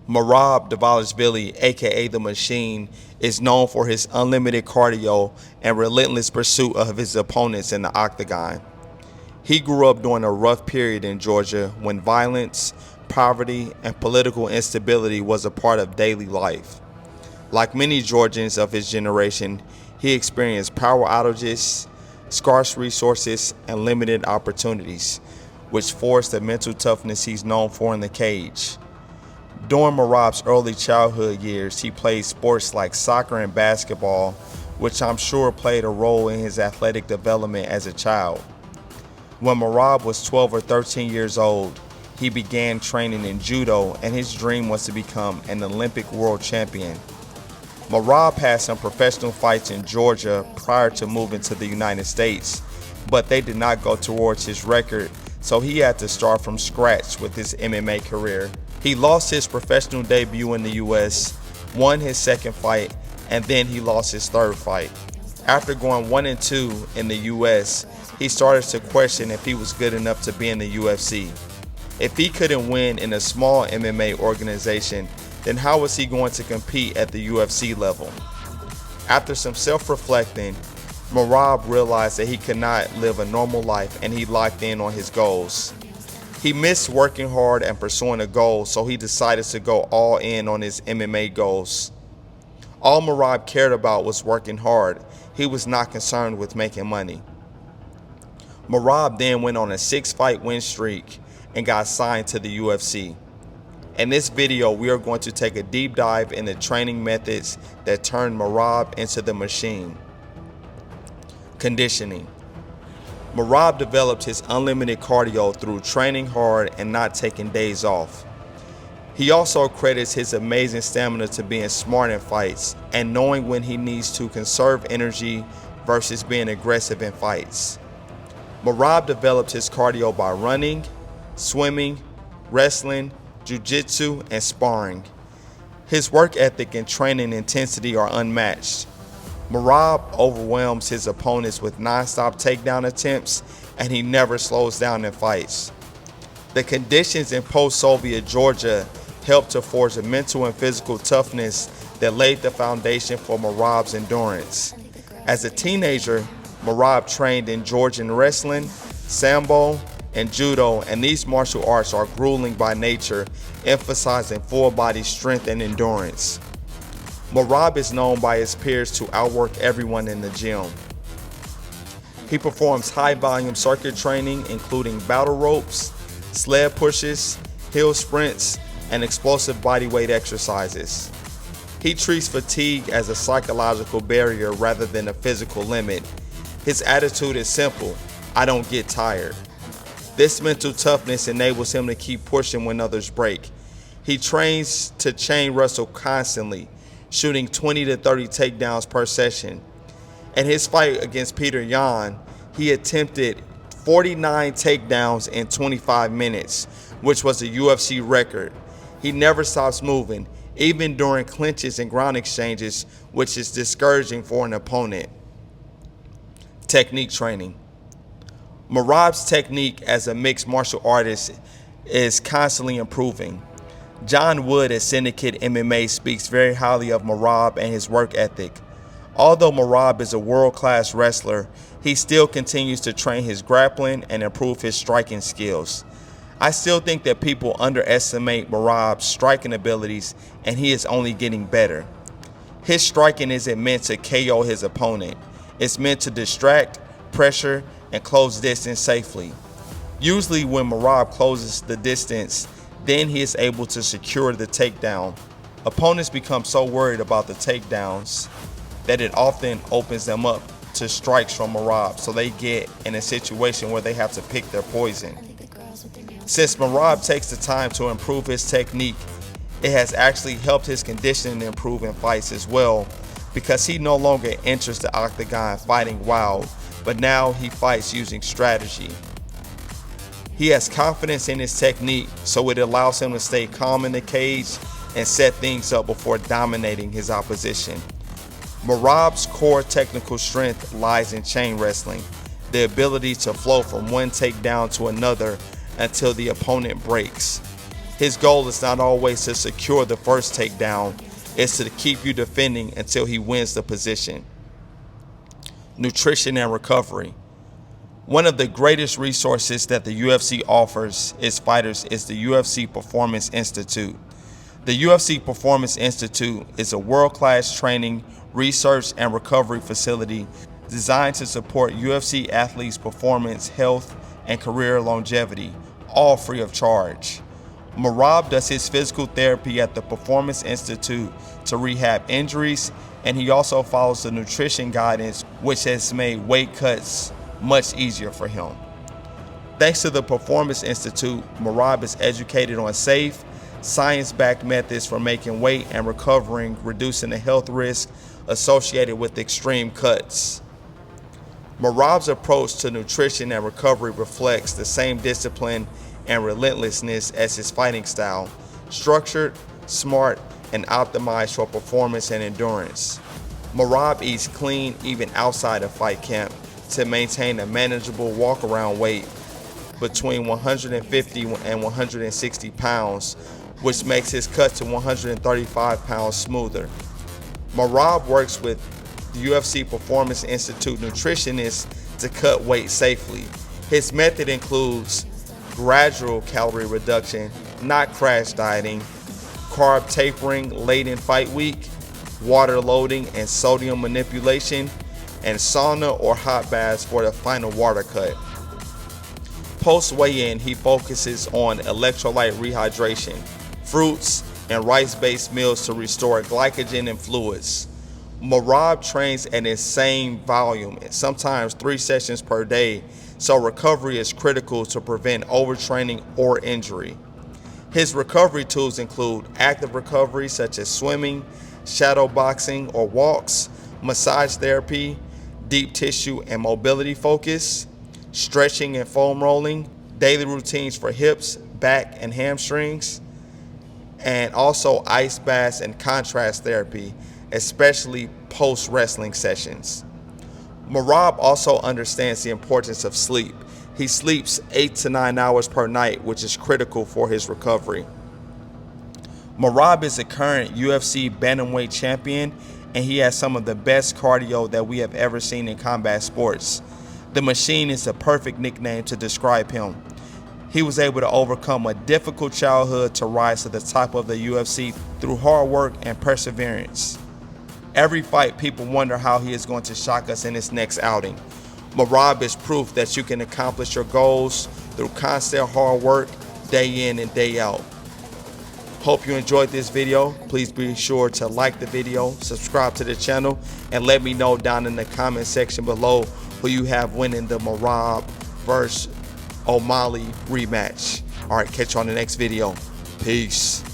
Merab Dvalishvili, aka The Machine, is known for his unlimited cardio and relentless pursuit of his opponents in the Octagon. He grew up during a rough period in Georgia when violence, poverty, and political instability was a part of daily life. Like many Georgians of his generation, he experienced power outages, scarce resources, and limited opportunities, which forced the mental toughness he's known for in the cage. During Merab's early childhood years, he played sports like soccer and basketball, which I'm sure played a role in his athletic development as a child. When Merab was 12 or 13 years old, he began training in Judo, and his dream was to become an Olympic world champion. Merab had some professional fights in Georgia prior to moving to the United States, but they did not go towards his record, so he had to start from scratch with his MMA career. He lost his professional debut in the US, won his second fight, and then he lost his third fight. After going 1-2 in the US, he started to question if he was good enough to be in the UFC. If he couldn't win in a small MMA organization, then how was he going to compete at the UFC level? After some self-reflecting, Merab realized that he could not live a normal life, and he locked in on his goals. He missed working hard and pursuing a goal, so he decided to go all in on his MMA goals. All Merab cared about was working hard. He was not concerned with making money. Merab then went on a 6-fight win streak and got signed to the UFC. In this video, we are going to take a deep dive into training methods that turned Merab into the Machine. Conditioning. Merab developed his unlimited cardio through training hard and not taking days off. He also credits his amazing stamina to being smart in fights and knowing when he needs to conserve energy versus being aggressive in fights. Merab developed his cardio by running, swimming, wrestling, jiu-jitsu, and sparring. His work ethic and training intensity are unmatched. Merab overwhelms his opponents with non-stop takedown attempts, and he never slows down in fights. The conditions in post-Soviet Georgia helped to forge a mental and physical toughness that laid the foundation for Merab's endurance. As a teenager, Merab trained in Georgian wrestling, sambo, and judo, and these martial arts are grueling by nature, emphasizing full-body strength and endurance. Merab is known by his peers to outwork everyone in the gym. He performs high-volume circuit training, including battle ropes, sled pushes, hill sprints, and explosive bodyweight exercises. He treats fatigue as a psychological barrier rather than a physical limit. His attitude is simple: I don't get tired. This mental toughness enables him to keep pushing when others break. He trains to chain wrestle constantly, shooting 20 to 30 takedowns per session. In his fight against Peter Yan, he attempted 49 takedowns in 25 minutes, which was a UFC record. He never stops moving, even during clinches and ground exchanges, which is discouraging for an opponent. Technique training. Merab's technique as a mixed martial artist is constantly improving. John Wood at Syndicate MMA speaks very highly of Merab and his work ethic. Although Merab is a world-class wrestler, he still continues to train his grappling and improve his striking skills. I still think that people underestimate Merab's striking abilities, and he is only getting better. His striking isn't meant to KO his opponent. It's meant to distract, pressure, and close distance safely. Usually when Merab closes the distance, then he is able to secure the takedown. Opponents become so worried about the takedowns that it often opens them up to strikes from Merab, so they get in a situation where they have to pick their poison. Since Merab takes the time to improve his technique, it has actually helped his conditioning improve in fights as well, because he no longer enters the octagon fighting wild, but now he fights using strategy. He has confidence in his technique, so it allows him to stay calm in the cage and set things up before dominating his opposition. Merab's core technical strength lies in chain wrestling, the ability to flow from one takedown to another until the opponent breaks. His goal is not always to secure the first takedown, it's to keep you defending until he wins the position. Nutrition and recovery. One of the greatest resources that the UFC offers its fighters is the UFC Performance Institute. The UFC Performance Institute is a world-class training, research, and recovery facility designed to support UFC athletes' performance, health, and career longevity, all free of charge. Merab does his physical therapy at the Performance Institute to rehab injuries, and he also follows the nutrition guidance, which has made weight cuts much easier for him. Thanks to the Performance Institute, Merab is educated on safe, science-backed methods for making weight and recovering, reducing the health risk associated with extreme cuts. Merab's approach to nutrition and recovery reflects the same discipline and relentlessness as his fighting style, structured, smart, and optimized for performance and endurance. Merab eats clean even outside of fight camp to maintain a manageable walk-around weight between 150 and 160 pounds, which makes his cut to 135 pounds smoother. Merab works with the UFC Performance Institute nutritionists to cut weight safely. His method includes gradual calorie reduction, not crash dieting, carb tapering late in fight week, water loading and sodium manipulation, and sauna or hot baths for the final water cut. Post weigh-in, he focuses on electrolyte rehydration, fruits, and rice-based meals to restore glycogen and fluids. Merab trains at an insane volume, sometimes 3 sessions per day, so recovery is critical to prevent overtraining or injury. His recovery tools include active recovery such as swimming, shadow boxing or walks, massage therapy, deep tissue and mobility focus, stretching and foam rolling, daily routines for hips, back, and hamstrings, and also ice baths and contrast therapy, especially post-wrestling sessions. Merab also understands the importance of sleep. He sleeps 8 to 9 hours per night, which is critical for his recovery. Merab is a current UFC bantamweight champion, and he has some of the best cardio that we have ever seen in combat sports. The Machine is a perfect nickname to describe him. He was able to overcome a difficult childhood to rise to the top of the UFC through hard work and perseverance. Every fight, people wonder how he is going to shock us in his next outing. Merab is proof that you can accomplish your goals through constant hard work, day in and day out. Hope you enjoyed this video. Please be sure to like the video, subscribe to the channel, and let me know down in the comment section below who you have winning the Merab vs. O'Malley rematch. All right, catch you on the next video. Peace.